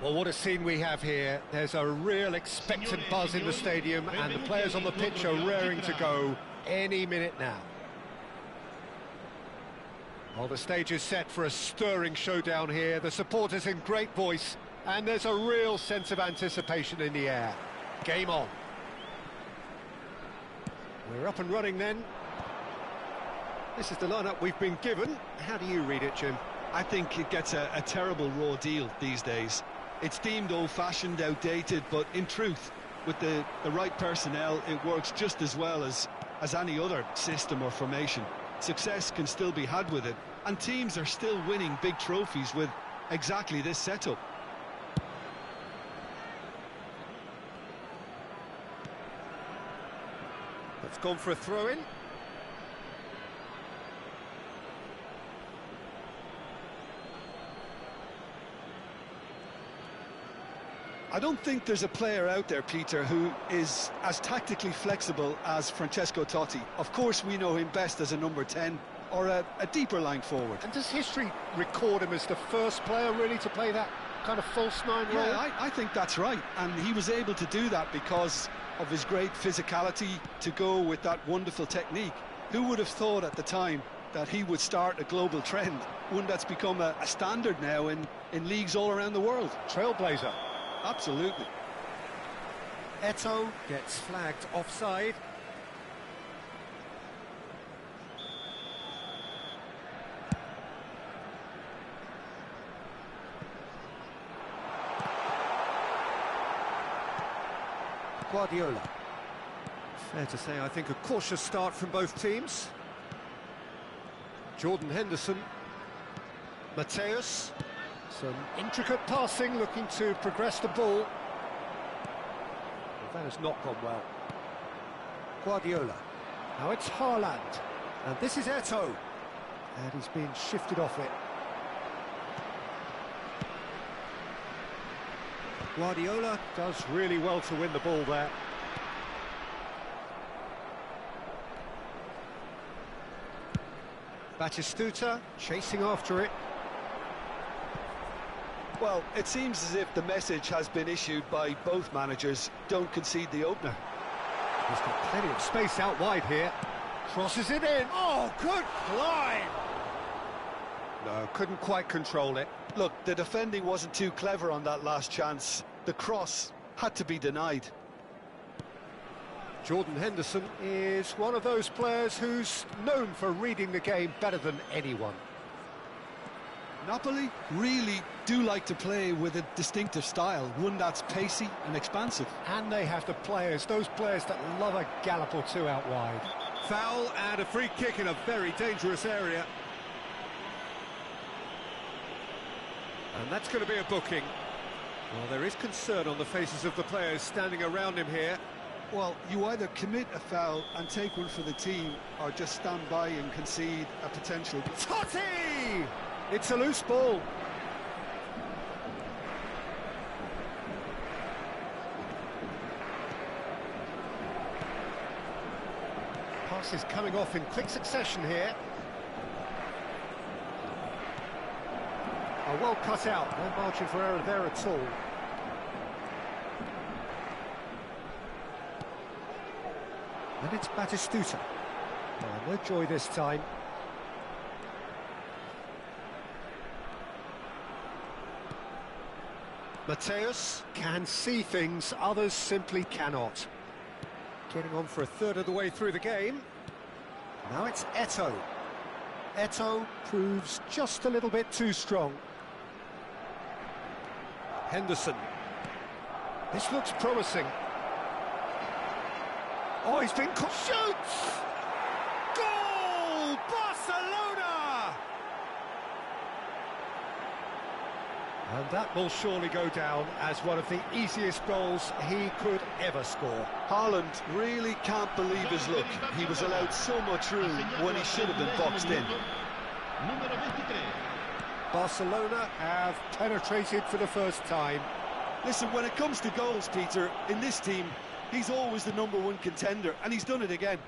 Well, what a scene we have here. There's a real expectant buzz in the stadium, and the players on the pitch are raring to go any minute now. Well, the stage is set for a stirring showdown here. The supporters in great voice, and there's a real sense of anticipation in the air. Game on. We're up and running then. This is the lineup we've been given. How do you read it, Jim? I think it gets a terrible raw deal these days. It's deemed old-fashioned, outdated, but in truth, with the right personnel, it works just as well as any other system or formation. Success can still be had with it, and teams are still winning big trophies with exactly this setup. It's gone for a throw-in. I don't think there's a player out there, Peter, who is as tactically flexible as Francesco Totti. Of course, we know him best as a number 10 or a deeper line forward. And does history record him as the first player really to play that kind of false nine role? Yeah, I think that's right. And he was able to do that because of his great physicality to go with that wonderful technique. Who would have thought at the time that he would start a global trend, one that's become a standard now in leagues all around the world? Trailblazer. Absolutely. Eto'o gets flagged offside. Guardiola. Fair to say, I think, a cautious start from both teams. Jordan Henderson. Mateus. Some intricate passing, looking to progress the ball. Well, that has not gone well. Guardiola. Now it's Haaland. And this is Eto'o. And he's being shifted off it. Guardiola does really well to win the ball there. Batistuta chasing after it. Well, it seems as if the message has been issued by both managers: don't concede the opener. He's got plenty of space out wide here. Crosses it in. Oh, good climb! No, couldn't quite control it. Look, the defending wasn't too clever on that last chance. The cross had to be denied. Jordan Henderson is one of those players who's known for reading the game better than anyone. Napoli really do like to play with a distinctive style, one that's pacey and expansive. And they have the players, those players that love a gallop or two out wide. Foul and a free kick in a very dangerous area. And that's going to be a booking. Well, there is concern on the faces of the players standing around him here. Well, you either commit a foul and take one for the team, or just stand by and concede a potential... Totti! It's a loose ball. Passes coming off in quick succession here. Oh, well cut out. No margin for error there at all. And it's Batistuta. Oh, no joy this time. Mateus can see things others simply cannot. Getting on for a third of the way through the game. Now it's Eto'o. Eto'o proves just a little bit too strong. Henderson. This looks promising. Oh, he's been caught. Shoots! Goal! Barcelona! And that will surely go down as one of the easiest goals he could ever score. Haaland really can't believe his luck. He was allowed so much room when he should have been boxed in. Barcelona have penetrated for the first time. Listen, when it comes to goals, Peter, in this team, he's always the #1 contender, and he's done it again.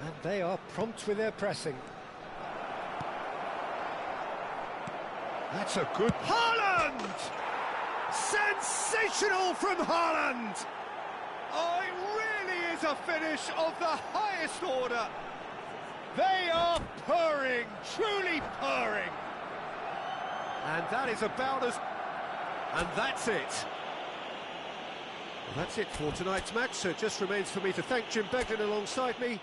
And they are prompt with their pressing. That's a good... Haaland! Sensational from Haaland! Oh, it really is a finish of the highest order. They are purring, truly purring. And that is about as... And that's it. Well, that's it for tonight's match, so it just remains for me to thank Jim Beglin alongside me.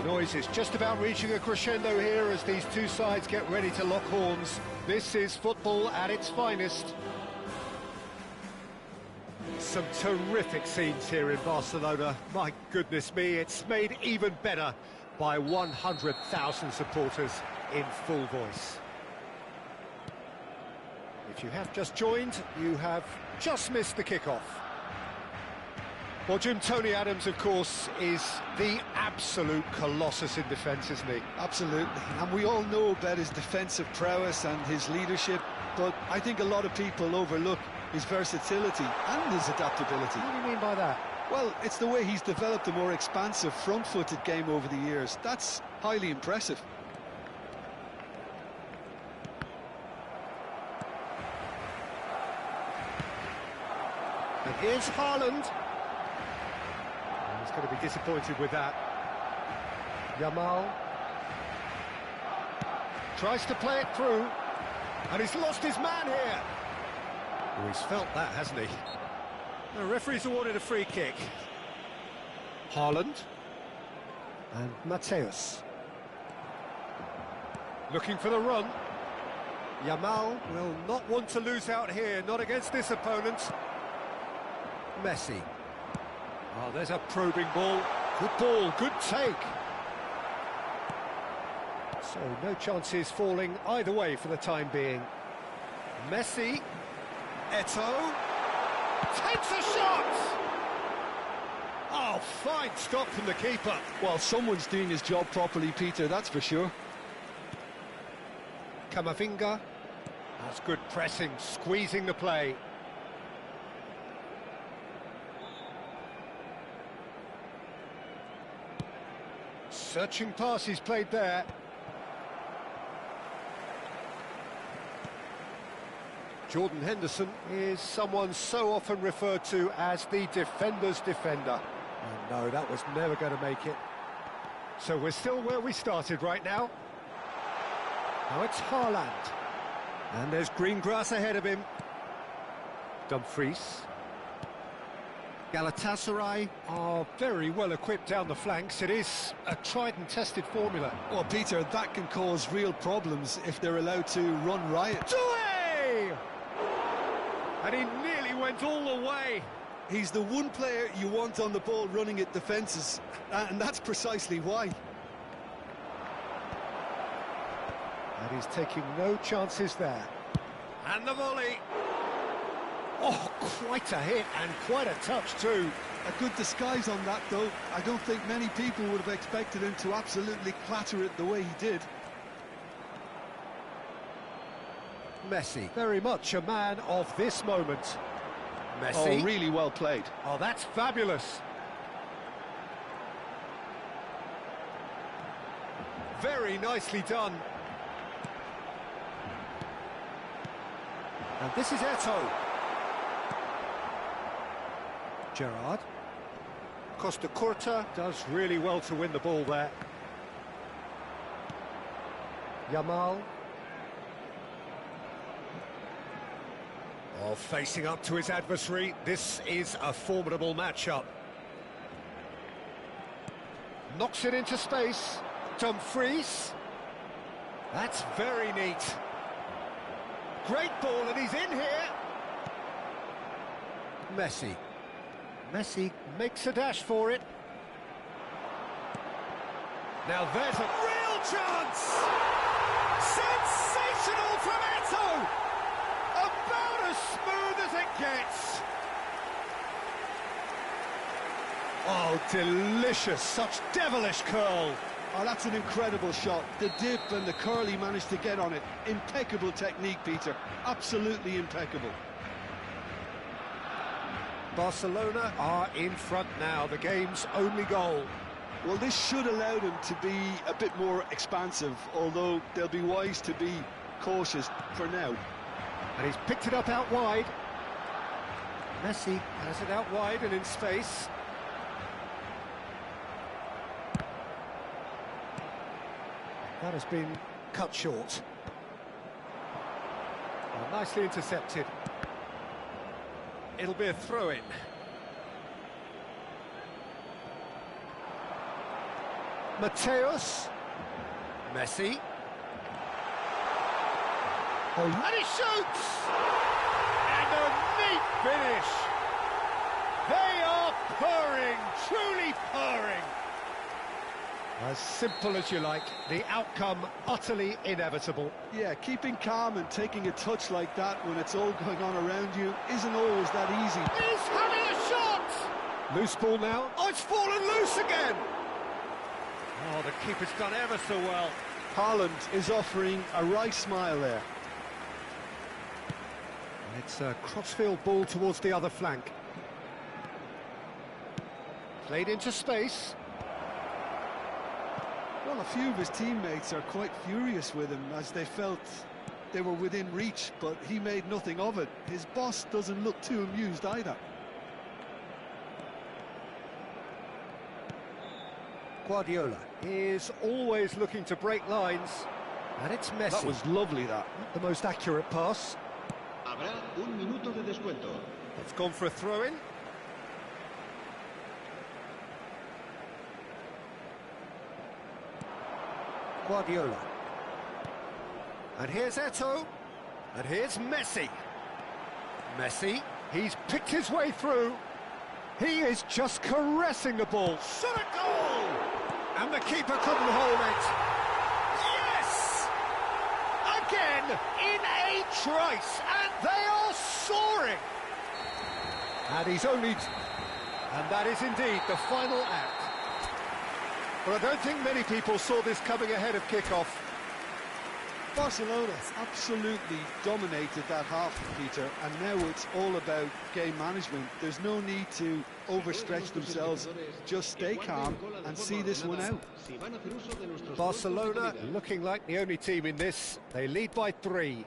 The noise is just about reaching a crescendo here as these two sides get ready to lock horns. This is football at its finest. Some terrific scenes here in Barcelona. My goodness me, it's made even better by 100,000 supporters in full voice. If you have just joined, you have just missed the kickoff. Well, Jim, Tony Adams, of course, is the absolute colossus in defence, isn't he? Absolutely, and we all know about his defensive prowess and his leadership, but I think a lot of people overlook his versatility and his adaptability. What do you mean by that? Well, it's the way he's developed a more expansive, front-footed game over the years. That's highly impressive. And here's Haaland. He's going to be disappointed with that. Yamal tries to play it through, and he's lost his man here. Oh, he's felt that, hasn't he? The referee's awarded a free kick. Haaland and Mateus looking for the run. Yamal will not want to lose out here, not against this opponent. Messi. Oh, there's a probing ball. Good ball, good take. So no chances falling either way for the time being. Messi. Eto'o. Takes a shot! Oh, fine stop from the keeper. Well, someone's doing his job properly, Peter, that's for sure. Camavinga. That's good pressing, squeezing the play. Searching pass he's played there. Jordan Henderson is someone so often referred to as the defender's defender. And no, that was never going to make it. So we're still where we started right now. Now it's Haaland. And there's green grass ahead of him. Dumfries. Galatasaray are very well equipped down the flanks. It is a tried and tested formula. Well, Peter, that can cause real problems if they're allowed to run riot. Doué! And he nearly went all the way. He's the one player you want on the ball running at defences, and that's precisely why. And he's taking no chances there. And the volley. Oh, quite a hit and quite a touch too. A good disguise on that, though. I don't think many people would have expected him to absolutely clatter it the way he did. Messi, very much a man of this moment. Messi. Oh, really well played. Oh, that's fabulous. Very nicely done. And this is Eto'o. Gerrard. Costa Curta does really well to win the ball there. Yamal. Oh, facing up to his adversary. This is a formidable matchup. Knocks it into space. Dumfries. That's very neat. Great ball, and he's in here. Messi. Messi makes a dash for it. Now there's a real chance! Sensational from Eto'o! About as smooth as it gets. Oh, delicious, such devilish curl. Oh, that's an incredible shot. The dip and the curl he managed to get on it. Impeccable technique, Peter. Absolutely impeccable. Barcelona are in front now, the game's only goal. Well, this should allow them to be a bit more expansive, although they'll be wise to be cautious for now. And he's picked it up out wide. Messi has it out wide and in space. That has been cut short. Well, nicely intercepted. It'll be a throw-in. Mateus. Messi. Oh, and he shoots! And a neat finish! They are purring, truly purring. As simple as you like, the outcome utterly inevitable. Yeah, keeping calm and taking a touch like that when it's all going on around you isn't always that easy. He's having a shot! Loose ball now. Oh, it's fallen loose again! Oh, the keeper's done ever so well. Haaland is offering a right smile there. And it's a crossfield ball towards the other flank. Played into space. Well, a few of his teammates are quite furious with him as they felt they were within reach, but he made nothing of it. His boss doesn't look too amused either. Guardiola is always looking to break lines, and it's Messi. That was lovely, that. Not the most accurate pass. Habrá un minuto de descuento. It's gone for a throw-in. Guardiola. And here's Eto'o. And here's Messi. Messi, he's picked his way through. He is just caressing the ball. Shot a goal! And the keeper couldn't hold it. Yes! Again, in a trice, and they are soaring. And he's only... And that is indeed the final act. But I don't think many people saw this coming ahead of kick-off. Barcelona absolutely dominated that half, Peter, and now it's all about game management. There's no need to overstretch themselves, just stay calm and see this one out. Barcelona looking like the only team in this. They lead by 3.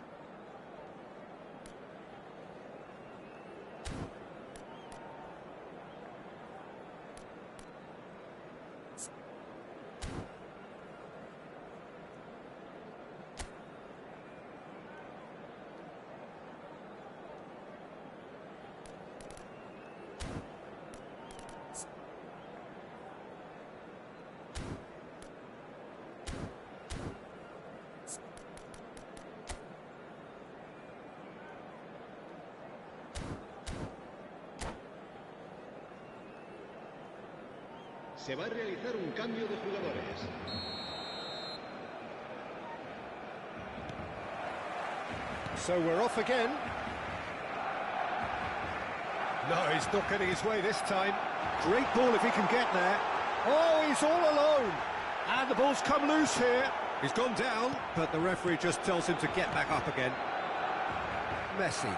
Se va a realizar un cambio de jugadores. So we're off again. No, he's not getting his way this time. Great ball if he can get there. Oh, he's all alone. And the ball's come loose here. He's gone down, but the referee just tells him to get back up again. Messi.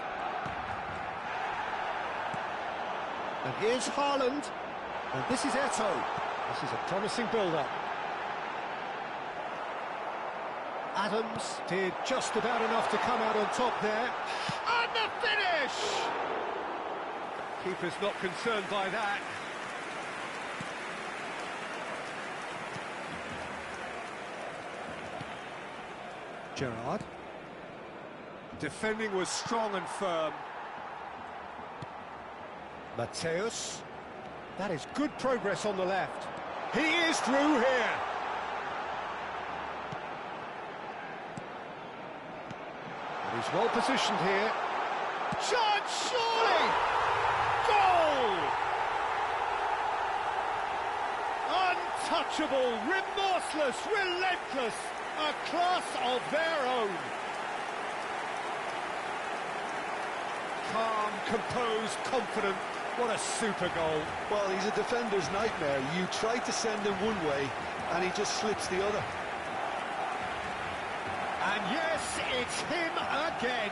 And here's Haaland. And this is Eto'o. This is a promising build-up. Adams did just about enough to come out on top there. And the finish! Keeper's not concerned by that. Gerrard. Defending was strong and firm. Mateus. That is good progress on the left. He is through here. And he's well positioned here. Chance, surely! Goal! Untouchable, remorseless, relentless. A class of their own. Calm, composed, confident. What a super goal. Well, he's a defender's nightmare. You try to send him one way, and he just slips the other. And yes, it's him again.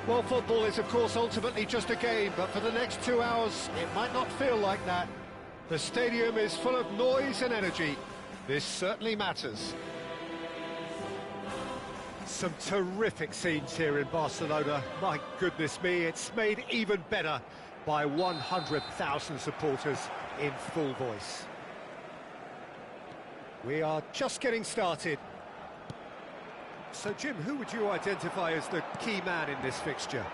Well, football is, of course, ultimately just a game, but for the next 2 hours, it might not feel like that. The stadium is full of noise and energy. This certainly matters. Some terrific scenes here in Barcelona. My goodness me, it's made even better by 100,000 supporters in full voice. We are just getting started. So, Jim, who would you identify as the key man in this fixture?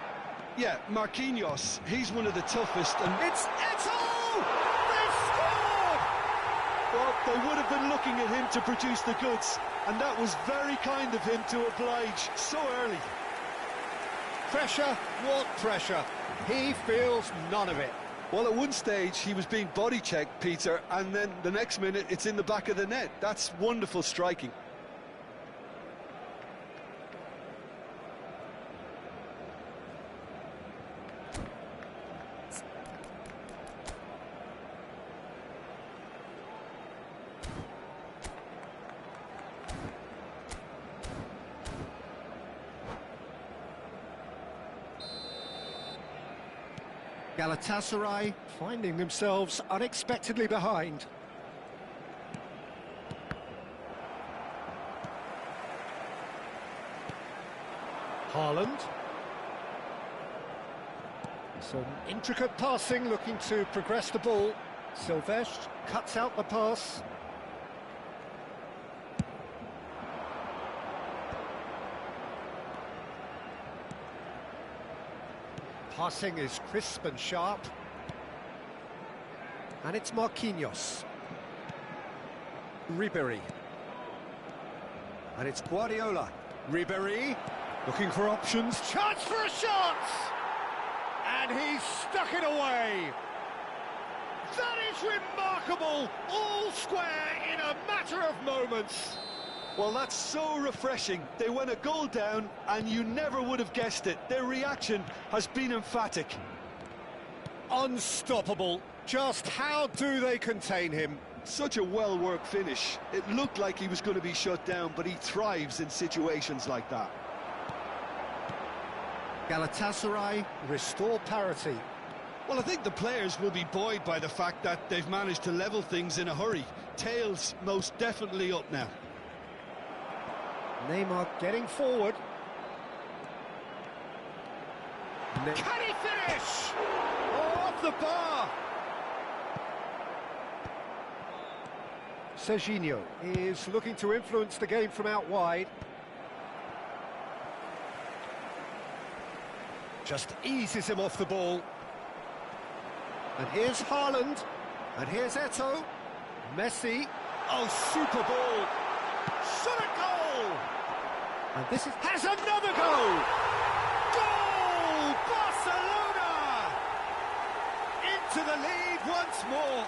Yeah, Marquinhos. He's one of the toughest, and It's Eto'o! They've scored! well, they would have been looking at him to produce the goods, and that was very kind of him to oblige so early. Pressure? What pressure? He feels none of it. Well, at one stage, he was being body-checked, Peter, and then the next minute, it's in the back of the net. That's wonderful striking. Galatasaray finding themselves unexpectedly behind. Haaland. Some intricate passing, looking to progress the ball. Silvestre cuts out the pass. Passing is crisp and sharp. And it's Marquinhos. Ribéry. And it's Guardiola. Ribéry, looking for options. Chance for a shot! And he's stuck it away. That is remarkable. All square in a matter of moments. Well, that's so refreshing. They went a goal down, and you never would have guessed it. Their reaction has been emphatic. Unstoppable. Just how do they contain him? Such a well-worked finish. It looked like he was going to be shut down, but he thrives in situations like that. Galatasaray restore parity. Well, I think the players will be buoyed by the fact that they've managed to level things in a hurry. Tails most definitely up now. Neymar getting forward. Can he finish? Oh, off the bar! Serginho is looking to influence the game from out wide. Just eases him off the ball. And here's Haaland. And here's Eto'o. Messi. Oh, super ball. Shot a goal! And this has another goal! Goal! Barcelona! Into the lead once more.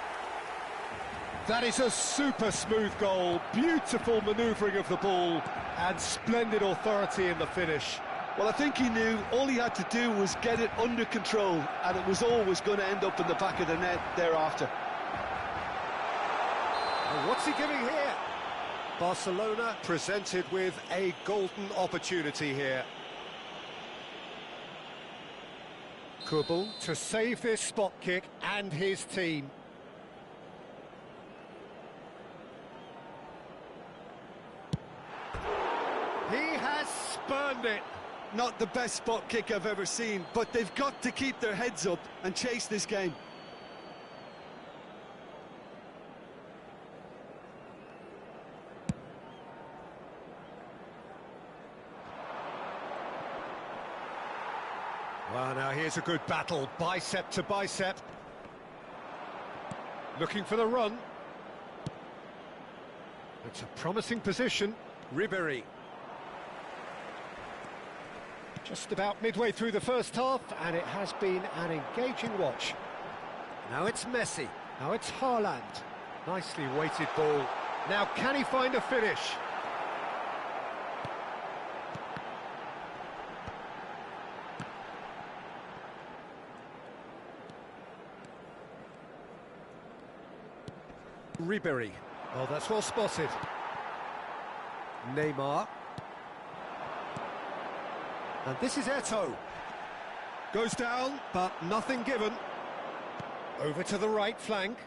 That is a super smooth goal. Beautiful manoeuvring of the ball and splendid authority in the finish. Well, I think he knew all he had to do was get it under control, and it was always going to end up in the back of the net thereafter. And what's he giving here? Barcelona presented with a golden opportunity here. Kubel to save this spot kick and his team. He has spurned it. Not the best spot kick I've ever seen, but they've got to keep their heads up and chase this game. Well, now here's a good battle, bicep to bicep. Looking for the run. It's a promising position. Ribéry. Just about midway through the first half, and it has been an engaging watch. Now it's Messi. Now it's Haaland. Nicely weighted ball. Now can he find a finish? Ribéry. Oh, that's well spotted. Neymar. And this is Eto'o. Goes down, but nothing given. Over to the right flank.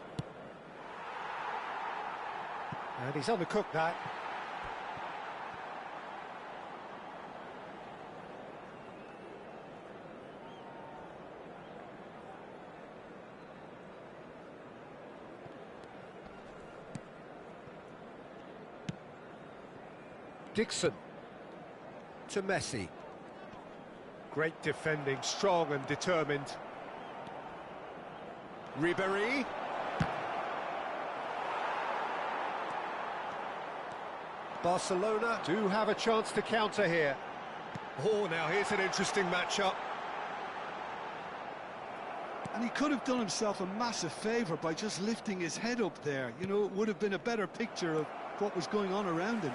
And he's undercooked that. Dixon to Messi. Great defending, strong and determined. Ribéry. Barcelona do have a chance to counter here. Oh, now here's an interesting matchup. And he could have done himself a massive favour by just lifting his head up there. You know, it would have been a better picture of what was going on around him.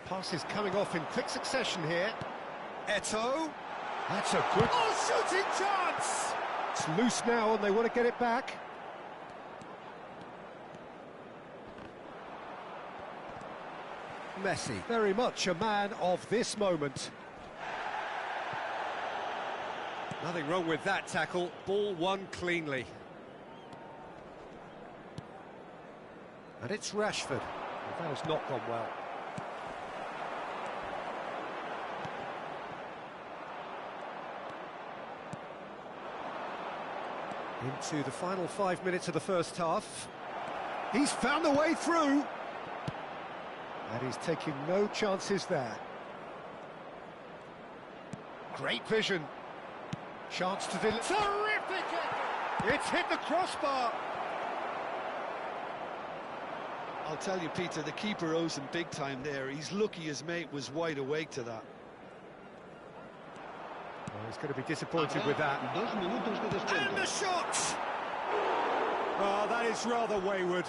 Passes coming off in quick succession here. Eto'o. That's a good... Oh, shooting chance! It's loose now and they want to get it back. Messi, very much a man of this moment. Nothing wrong with that tackle. Ball won cleanly. And it's Rashford. That has not gone well. Into the final 5 minutes of the first half. He's found a way through. And he's taking no chances there. Great vision. Chance to deliver. Terrific! It's hit the crossbar. I'll tell you, Peter, the keeper owes him big time there. He's lucky his mate was wide awake to that. Well, he's going to be disappointed with that. And the shot! Oh, that is rather wayward.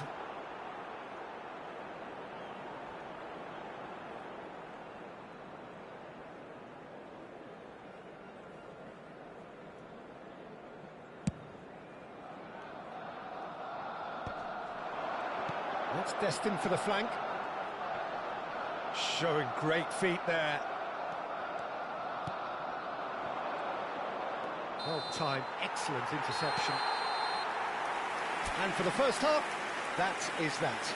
That's destined for the flank. Showing great feet there. Well timed, excellent interception. And for the first half, that is that.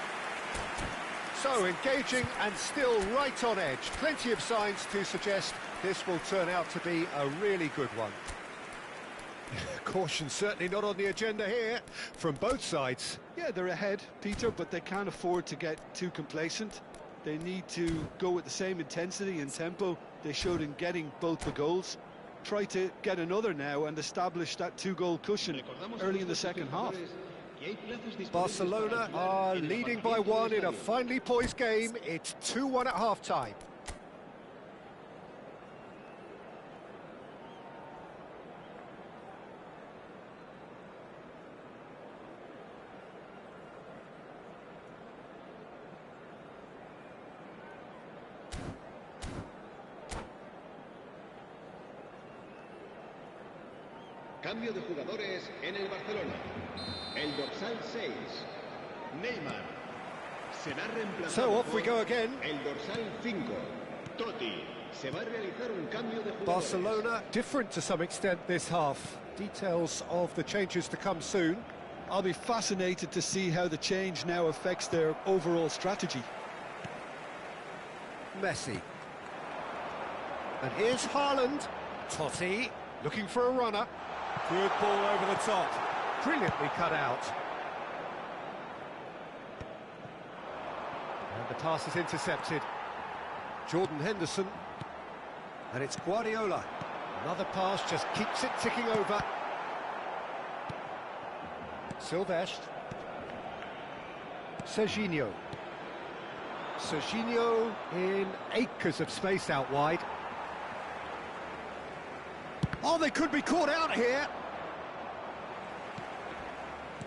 So engaging and still right on edge. Plenty of signs to suggest this will turn out to be a really good one. Caution certainly not on the agenda here from both sides. Yeah, they're ahead, Peter, but they can't afford to get too complacent. They need to go with the same intensity and tempo they showed in getting both the goals. Try to get another now and establish that two-goal cushion early in the second half. Barcelona are leading by one in a finely poised game. It's 2-1 at half-time. Cambio de jugadores en el Barcelona. El dorsal 6, Neymar. Será reemplazado. So off we go again. El dorsal 5, Totti. Se va a realizar un cambio de jugadores. Barcelona different to some extent this half. Details of the changes to come soon. I'll be fascinated to see how the change now affects their overall strategy. Messi. And here's Haaland. Totti looking for a runner. Good ball over the top. Brilliantly cut out. And the pass is intercepted. Jordan Henderson. And it's Guardiola. Another pass just keeps it ticking over. Silvestre. Serginho. Serginho in acres of space out wide. Oh, they could be caught out here.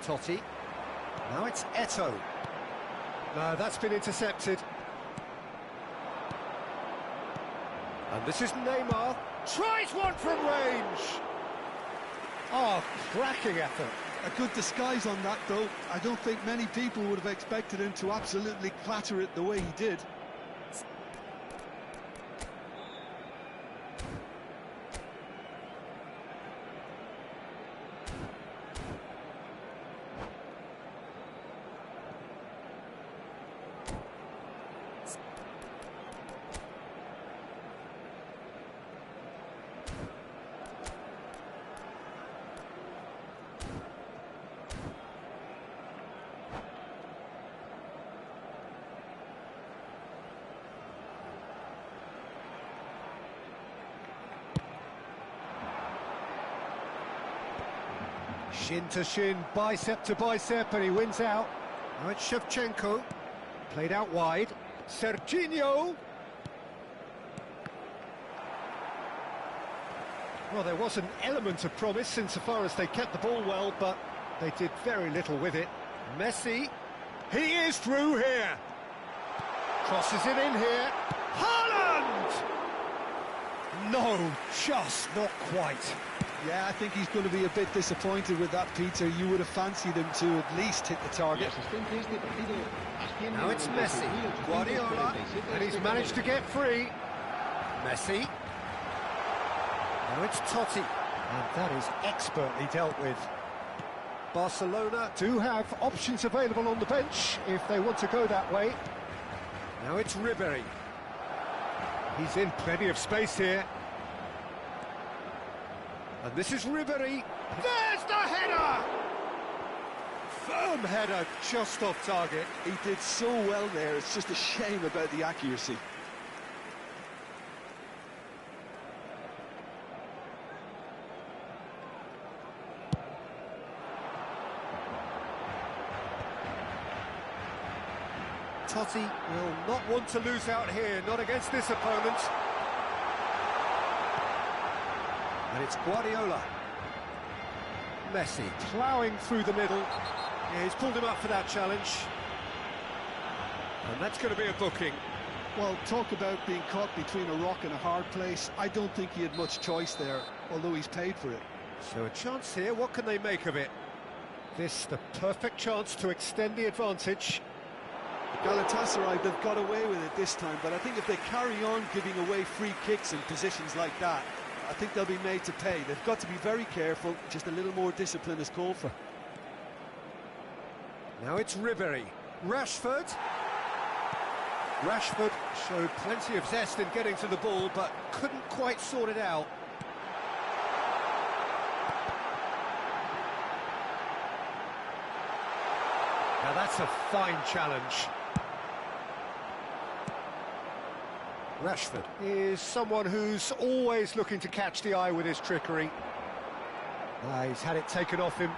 Totti. Now it's Eto'o. No, that's been intercepted. And this is Neymar. Tries one from range. Oh, cracking effort. A good disguise on that, though. I don't think many people would have expected him to absolutely clatter it the way he did. Shin to shin, bicep to bicep, and he wins out. Now it's Shevchenko, played out wide. Serginho. Well, there was an element of promise insofar as they kept the ball well, but they did very little with it. Messi, he is through here. Crosses it in here. Haaland! No, just not quite. Yeah, I think he's going to be a bit disappointed with that, Peter. You would have fancied him to at least hit the target. Now it's Messi, Guardiola, and he's managed to get free. Messi. Now it's Totti, and that is expertly dealt with. Barcelona do have options available on the bench if they want to go that way. Now it's Ribery. He's in plenty of space here. And this is Ribery. There's the header! Firm header, just off target. He did so well there, it's just a shame about the accuracy. Totti will not want to lose out here, not against this opponent. And it's Guardiola. Messi ploughing through the middle. Yeah, he's pulled him up for that challenge. And that's going to be a booking. Well, talk about being caught between a rock and a hard place. I don't think he had much choice there, although he's paid for it. So a chance here, what can they make of it? This, the perfect chance to extend the advantage. Galatasaray, they've got away with it this time, but I think if they carry on giving away free kicks in positions like that, I think they'll be made to pay. They've got to be very careful, just a little more discipline is called for. Now it's Ribery. Rashford. Rashford showed plenty of zest in getting to the ball, but couldn't quite sort it out. Now that's a fine challenge. Rashford is someone who's always looking to catch the eye with his trickery. He's had it taken off him.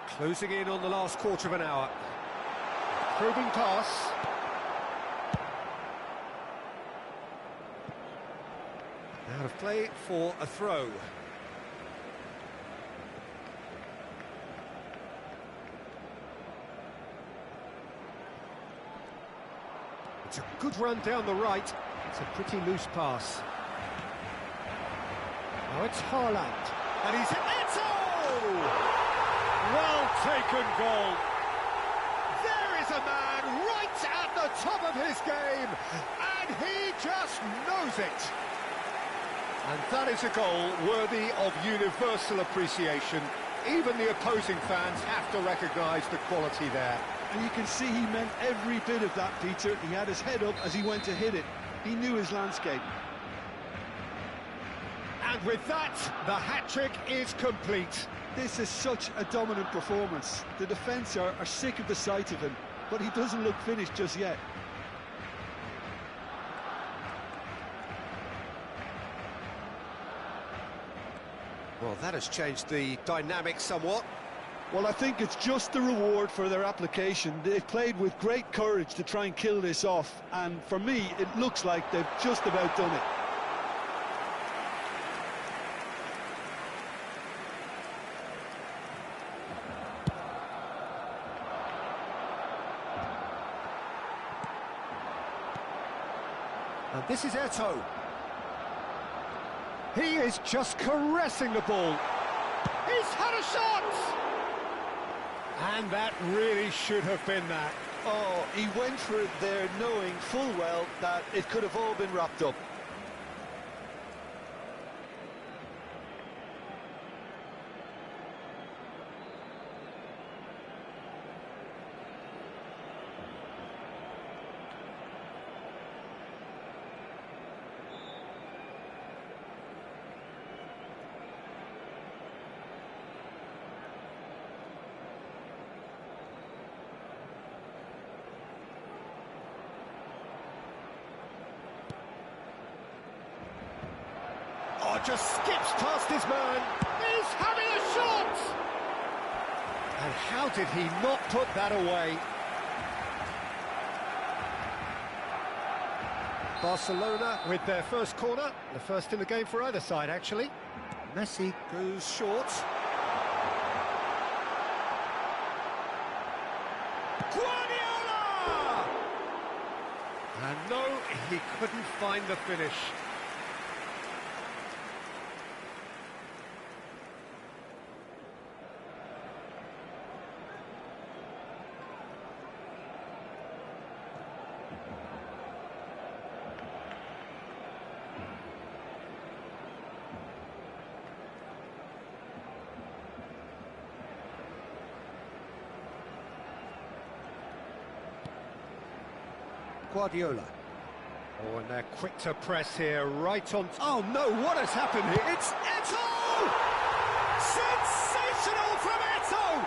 Closing in on the last quarter of an hour. Probing pass. Out of play for a throw. It's a good run down the right. It's a pretty loose pass. Now it's Haaland. And he's hit Eto! Well taken goal. There is a man right at the top of his game. And he just knows it. And that is a goal worthy of universal appreciation. Even the opposing fans have to recognise the quality there. And you can see he meant every bit of that, Peter. He had his head up as he went to hit it. He knew his landscape. And with that, the hat-trick is complete. This is such a dominant performance. The defence are sick of the sight of him, but he doesn't look finished just yet. Well, that has changed the dynamic somewhat. Well, I think it's just the reward for their application. They've played with great courage to try and kill this off, and for me, it looks like they've just about done it. And this is Eto. He is just caressing the ball. He's had a shot! And that really should have been that. Oh, he went for it there knowing full well that it could have all been wrapped up. Oh, just skips past his man. He's having a shot! How did he not put that away? Barcelona with their first corner, the first in the game for either side, actually. Messi goes short. Guardiola! And no, he couldn't find the finish. Guardiola. Oh, and they're quick to press here, right on... Oh no, what has happened here? It's Eto'o! Sensational from Eto'o!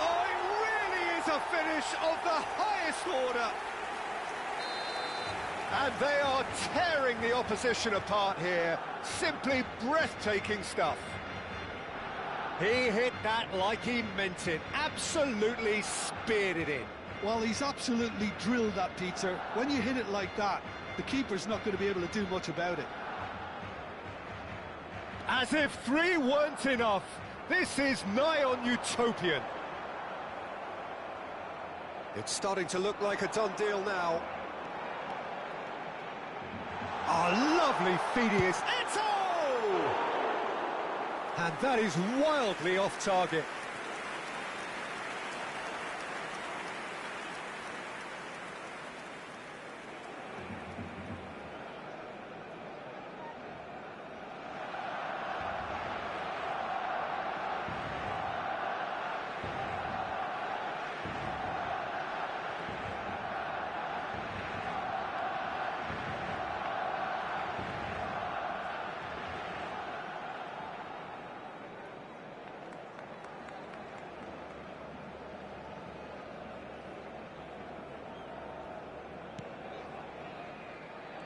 Oh, it really is a finish of the highest order. And they are tearing the opposition apart here. Simply breathtaking stuff. He hit that like he meant it. Absolutely speared it in. Well, he's absolutely drilled that, Peter. When you hit it like that, the keeper's not going to be able to do much about it. As if 3 weren't enough, this is nigh on utopian. It's starting to look like a done deal now. Oh, lovely feed he is. Eto'o! And that is wildly off target.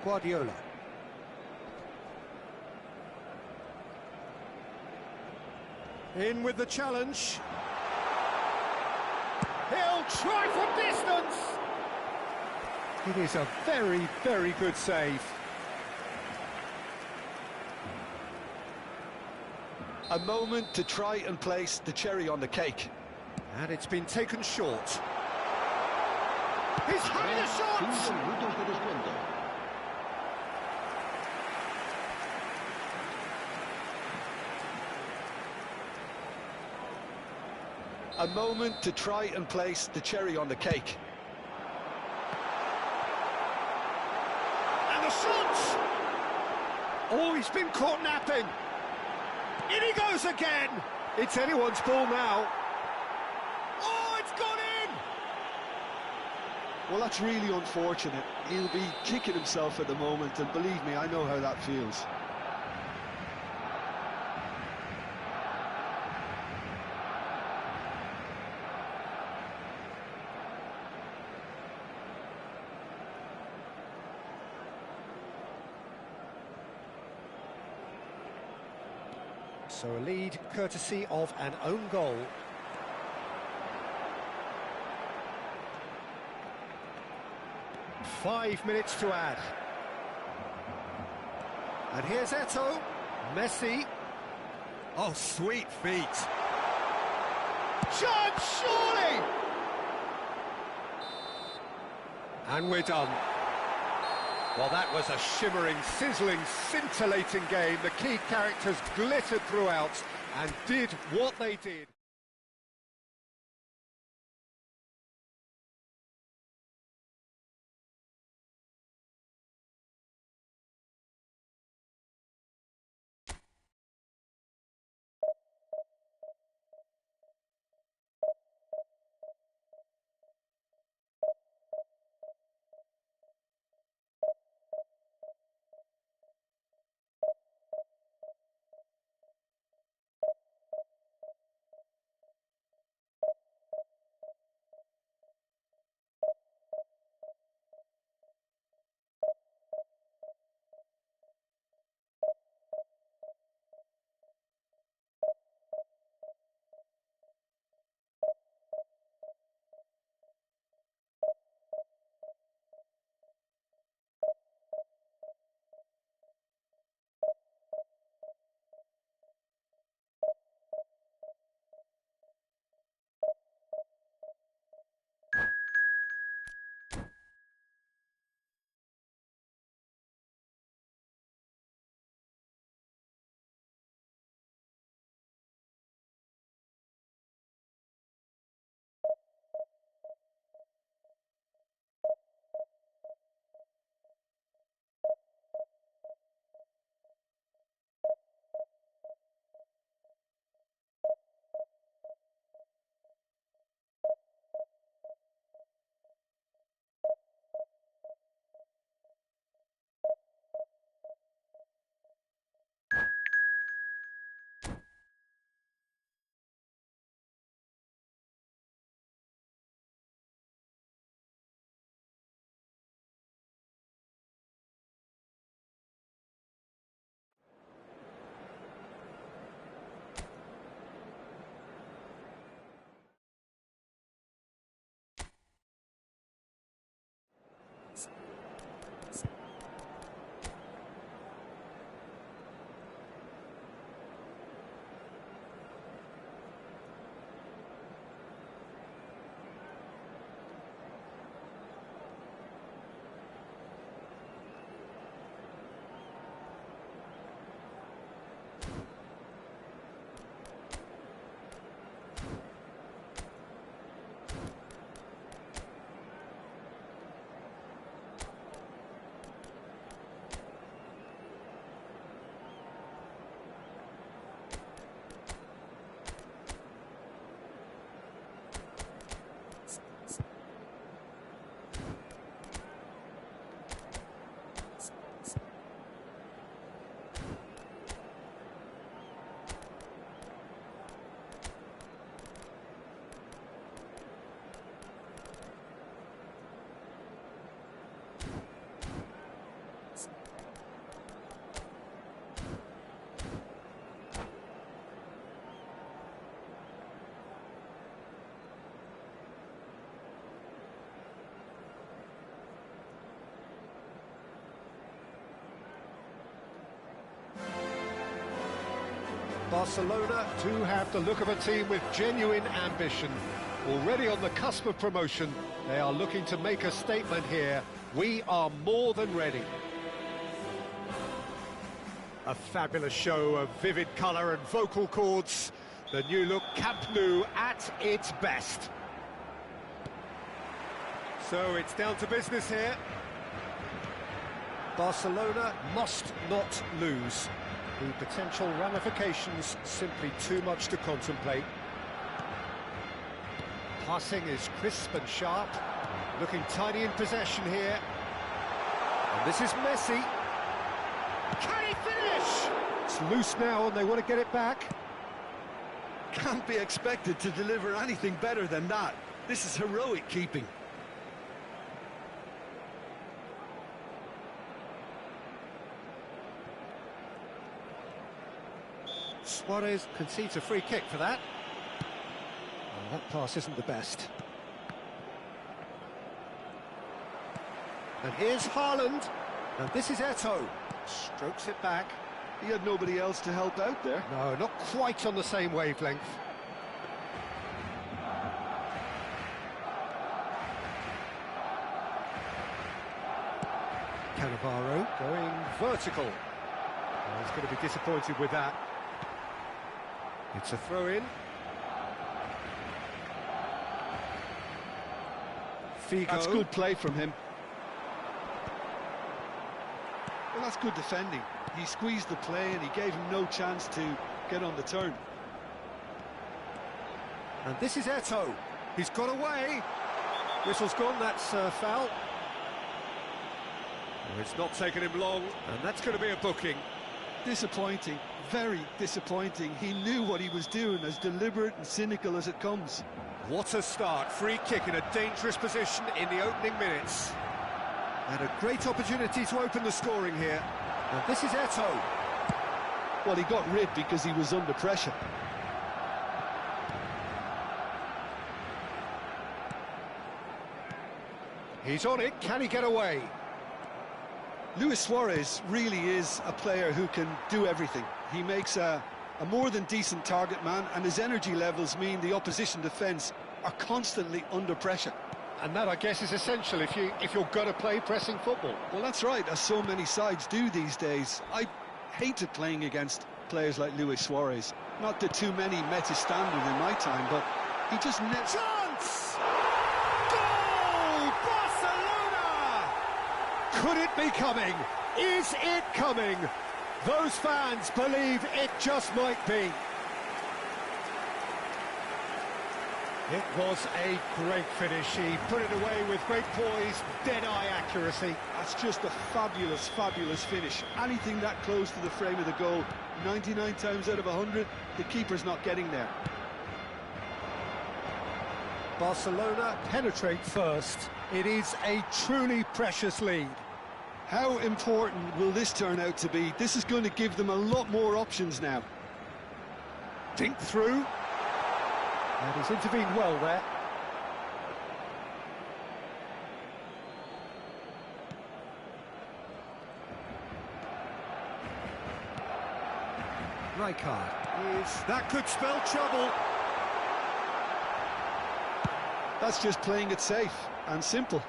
Guardiola. In with the challenge. He'll try from distance. It is a very, very good save. A moment to try and place the cherry on the cake. And it's been taken short. He's had a shot! 5 minutos de descuento. A moment to try and place the cherry on the cake. And the shot! Oh, he's been caught napping. In he goes again. It's anyone's ball now. Oh, it's gone in! Well, that's really unfortunate. He'll be kicking himself at the moment, and believe me, I know how that feels. So a lead courtesy of an own goal. Five minutes to add. And here's Eto'o. Messi. Oh, sweet feet. Chance, surely! And we're done. Well, that was a shimmering, sizzling, scintillating game. The key characters glittered throughout and did what they did. Barcelona do have the look of a team with genuine ambition. Already on the cusp of promotion, they are looking to make a statement here. We are more than ready. A fabulous show of vivid colour and vocal cords. The new look Camp Nou at its best. So it's down to business here. Barcelona must not lose. The potential ramifications simply too much to contemplate. Passing is crisp and sharp, looking tidy in possession here. And this is Messi. Can he finish? It's loose now and they want to get it back. Can't be expected to deliver anything better than that. This is heroic keeping. Suarez concedes a free kick for that. Well, that pass isn't the best. And here's Haaland. And this is Eto'o. Strokes it back. He had nobody else to help out there. No, not quite on the same wavelength. Cannavaro going vertical. Well, he's going to be disappointed with that. It's a throw-in. Figo. That's good play from him. Well, that's good defending. He squeezed the play and he gave him no chance to get on the turn. And this is Eto'o. He's got away. Whistle's gone, that's foul. Well, it's not taken him long, and that's going to be a booking. Disappointing, very disappointing. He knew what he was doing, as deliberate and cynical as it comes. What a start. Free kick in a dangerous position in the opening minutes. And a great opportunity to open the scoring here. And this is Eto'o. Well, he got rid because he was under pressure. He's on it. Can he get away? Luis Suarez really is a player who can do everything. He makes a more than decent target man, and his energy levels mean the opposition defence are constantly under pressure. And that, I guess, is essential if you're going to play pressing football. Well, that's right, as so many sides do these days. I hated playing against players like Luis Suarez. Not that too many met his standard in my time, but he just never... Chance! Goal! Barcelona! Could it be coming? Is it coming? Those fans believe it just might be. It was a great finish. He put it away with great poise, dead-eye accuracy. That's just a fabulous, fabulous finish. Anything that close to the frame of the goal, 99 times out of 100, the keeper's not getting there. Barcelona penetrate first. It is a truly precious lead. How important will this turn out to be? This is going to give them a lot more options now. Dink through. And he's intervened well there. Rijkaard is... That could spell trouble. That's just playing it safe and simple.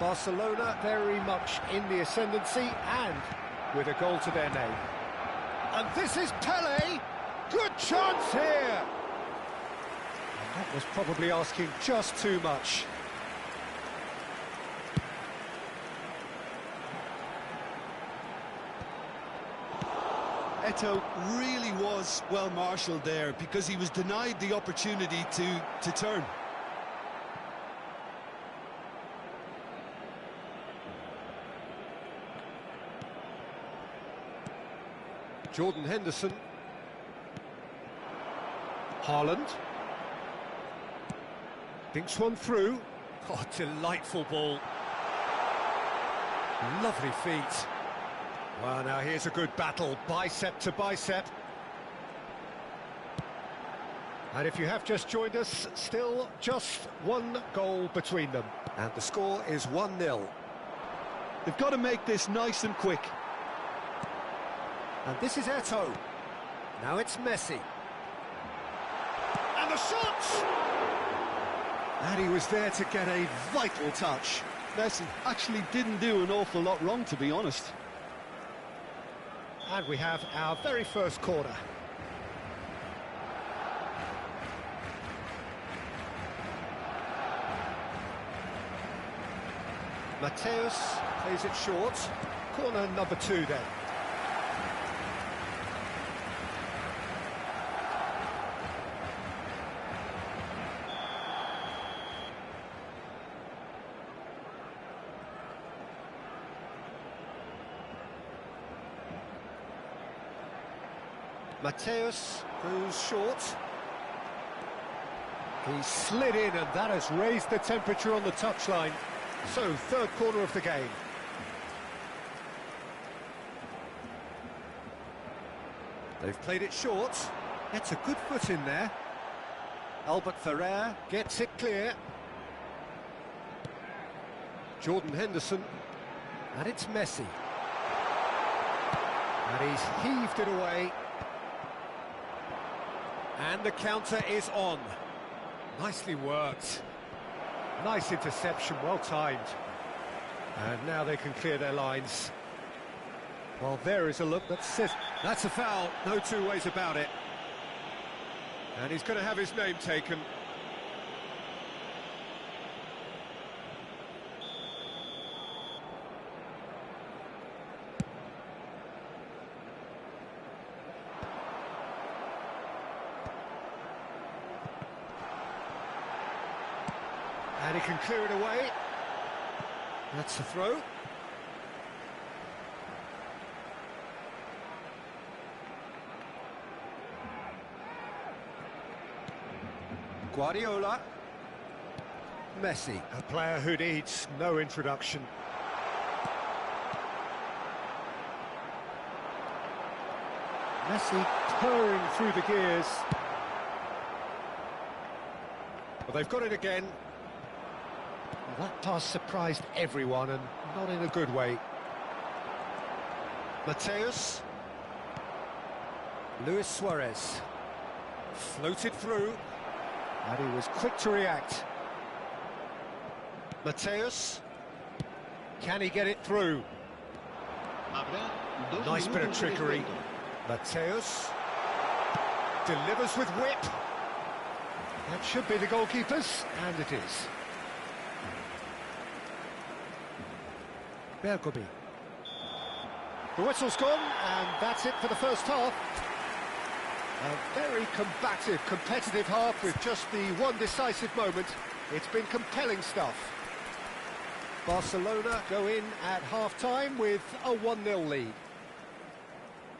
Barcelona very much in the ascendancy and with a goal to their name. And this is Pele. Good chance here. And that was probably asking just too much. Eto'o really was well marshalled there because he was denied the opportunity to turn. Jordan Henderson. Haaland. Dinks one through. Oh, delightful ball. Lovely feet. Well, now here's a good battle, bicep to bicep. And if you have just joined us, still just one goal between them. And the score is 1-0. They've got to make this nice and quick. And this is Eto'o. Now it's Messi. And the shot! And he was there to get a vital touch. Messi actually didn't do an awful lot wrong, to be honest. And we have our very first corner. Mateus plays it short. Corner number 2 then. Mateus goes short. He slid in, and that has raised the temperature on the touchline. So, third corner of the game. They've played it short. Gets a good foot in there. Albert Ferrer gets it clear. Jordan Henderson. And it's Messi. And he's heaved it away. And the counter is on. Nicely worked. Nice interception, well timed. And now they can clear their lines. Well, there is a look that says that's a foul, no two ways about it. And he's going to have his name taken. And he can clear it away. That's a throw. Guardiola. Messi, a player who needs no introduction. Messi purring through the gears. Well, they've got it again. Well, that pass surprised everyone, and not in a good way. Mateus. Luis Suarez. Floated through. And he was quick to react. Mateus. Can he get it through? Nice bit of trickery. Mateus. Delivers with whip. That should be the goalkeeper's, and it is. Bergobi. The whistle's gone, and that's it for the first half. A very combative, competitive half with just the one decisive moment. It's been compelling stuff. Barcelona go in at half-time with a 1-0 lead.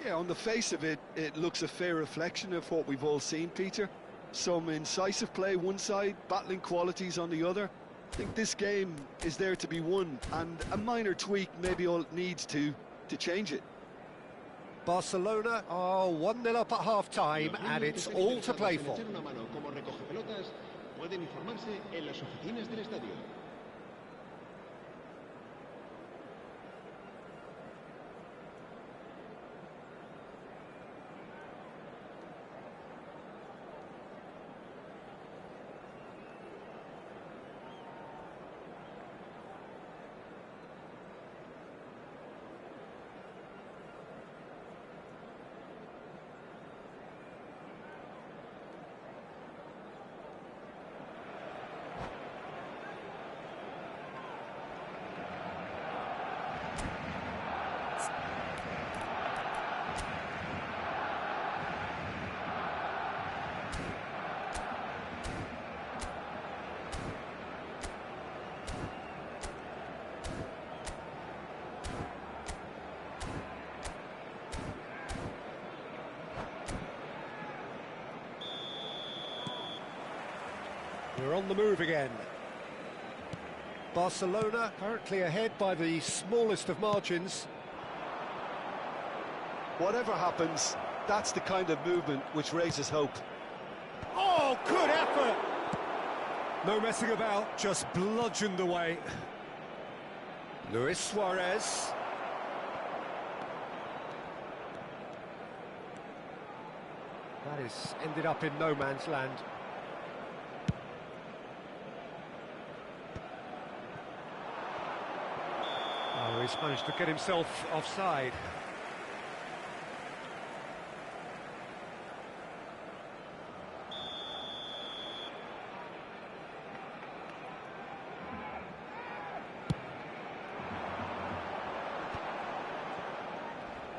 Yeah, on the face of it, it looks a fair reflection of what we've all seen, Peter. Some incisive play one side, battling qualities on the other. I think this game is there to be won, and a minor tweak maybe all it needs to change it. Barcelona are 1-0 up at half-time, and it's all to play for. We're on the move again. Barcelona currently ahead by the smallest of margins. Whatever happens, that's the kind of movement which raises hope. Oh, good effort! No messing about, just bludgeoned away. Luis Suarez. That is ended up in no man's land. Oh, he's managed to get himself offside.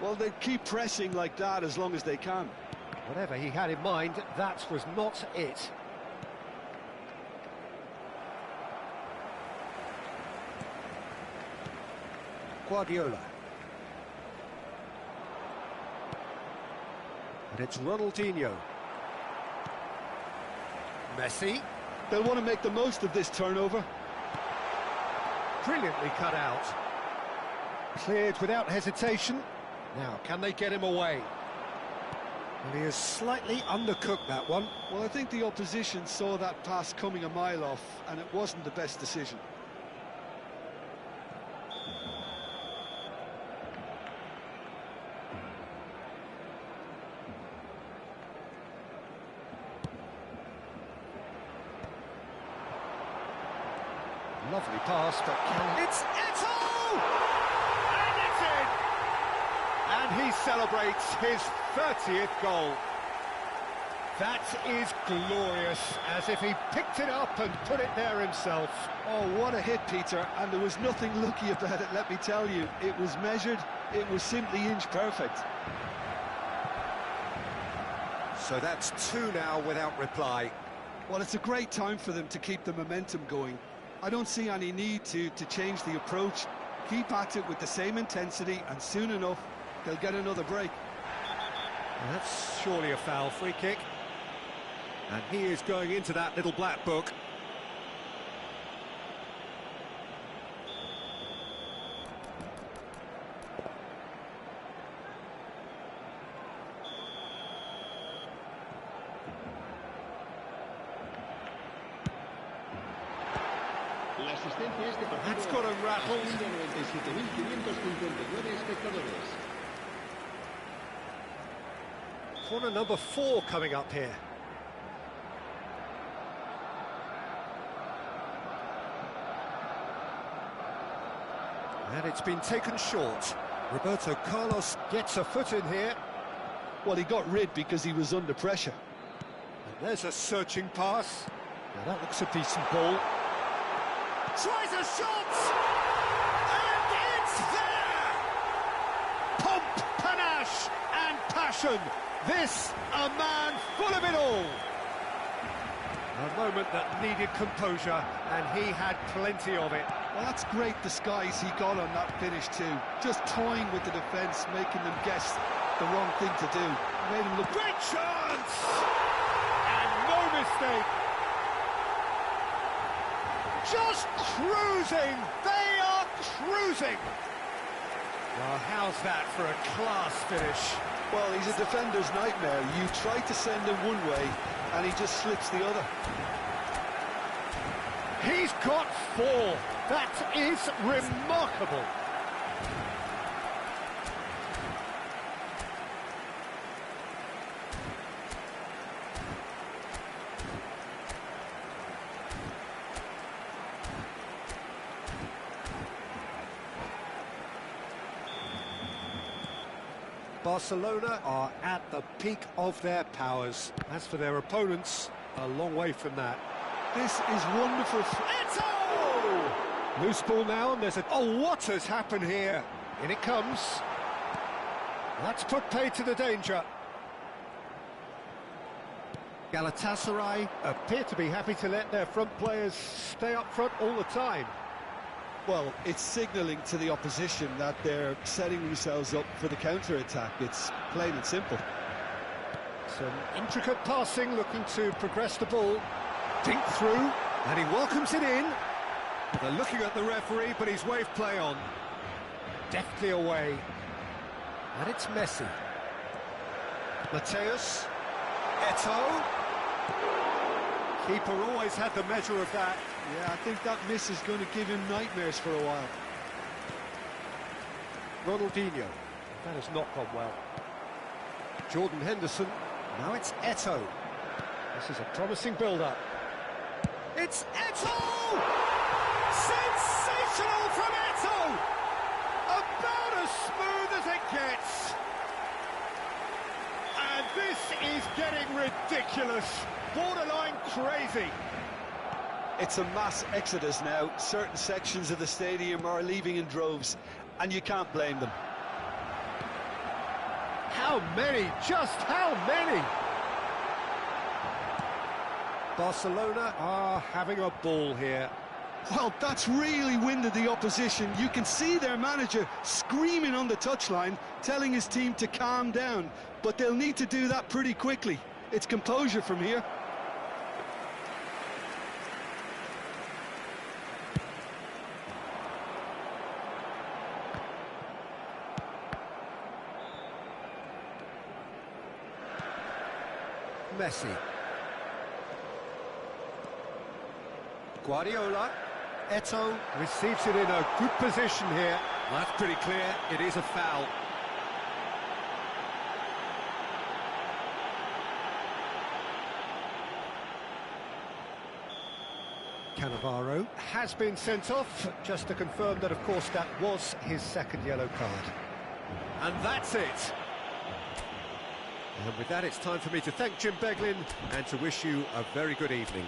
Well, they keep pressing like that as long as they can. Whatever he had in mind, that was not it. Guardiola. And it's Ronaldinho. Messi. They'll want to make the most of this turnover. Brilliantly cut out. Cleared without hesitation. Now, can they get him away? Well, he has slightly undercooked that one. Well, I think the opposition saw that pass coming a mile off, and it wasn't the best decision. Lovely pass, but can... It's Eto'o! And it's in! And he celebrates his 30th goal. That is glorious, as if he picked it up and put it there himself. Oh, what a hit, Peter, and there was nothing lucky about it, let me tell you. It was measured, it was simply inch perfect. So that's 2 now without reply. Well, it's a great time for them to keep the momentum going. I don't see any need to change the approach. Keep at it with the same intensity, and soon enough, they'll get another break. Well, that's surely a foul. Free kick. And he is going into that little black book. La asistencia a este partido That's got him rattled. asciende a 97.559 espectadores. Corner number 4 coming up here. And it's been taken short. Roberto Carlos gets a foot in here. Well, he got rid because he was under pressure. And there's a searching pass. Now that looks a decent ball. Tries a shot! And it's there! Pomp, panache and passion. This, a man full of it all. A moment that needed composure, and he had plenty of it. Well, that's great disguise he got on that finish too. Just toying with the defence, making them guess the wrong thing to do. Made him look... Great chance! And no mistake. Just cruising! They are cruising! Well, how's that for a class finish? Well, he's a defender's nightmare. You try to send him one way, and he just slips the other. He's got 4. That is remarkable. Barcelona are at the peak of their powers. As for their opponents, a long way from that. This is wonderful. Eto'o! Loose ball now, and there's a... Oh, what has happened here? In it comes. That's put paid to the danger. Galatasaray appear to be happy to let their front players stay up front all the time. Well, it's signalling to the opposition that they're setting themselves up for the counter-attack. It's plain and simple. Some intricate passing, looking to progress the ball. Dink through, and he welcomes it in. They're looking at the referee, but he's waved play on. Deftly away. And it's Messi. Mateus. Eto'o. Keeper always had the measure of that. Yeah, I think that miss is going to give him nightmares for a while. Ronaldinho. That has not gone well. Jordan Henderson. Now it's Eto'o. This is a promising build-up. It's Eto'o! Sensational from Eto'o! About as smooth as it gets. And this is getting ridiculous. Borderline crazy. It's a mass exodus now. Certain sections of the stadium are leaving in droves, and you can't blame them. How many? Just how many? Barcelona are having a ball here. Well, that's really winded the opposition. You can see their manager screaming on the touchline, telling his team to calm down, but they'll need to do that pretty quickly. It's composure from here. Messi. Guardiola. Eto'o receives it in a good position here. Well, that's pretty clear. It is a foul. Cannavaro has been sent off, just to confirm that, of course, that was his second yellow card. And that's it. And with that, it's time for me to thank Jim Beglin and to wish you a very good evening.